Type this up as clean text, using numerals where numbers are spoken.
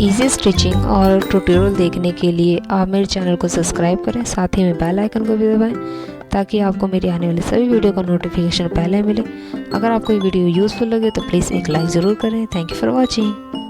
Easy stitching और ट्यूटोरियल देखने के लिए आप मेरे चैनल को सब्सक्राइब करें, साथ ही में बेल आइकन को भी दबाएं ताकि आपको मेरी आने वाली सभी वीडियो का नोटिफिकेशन पहले मिले। अगर आपको ये वीडियो यूज़फुल लगे तो प्लीज़ एक लाइक ज़रूर करें। Thank you for watching.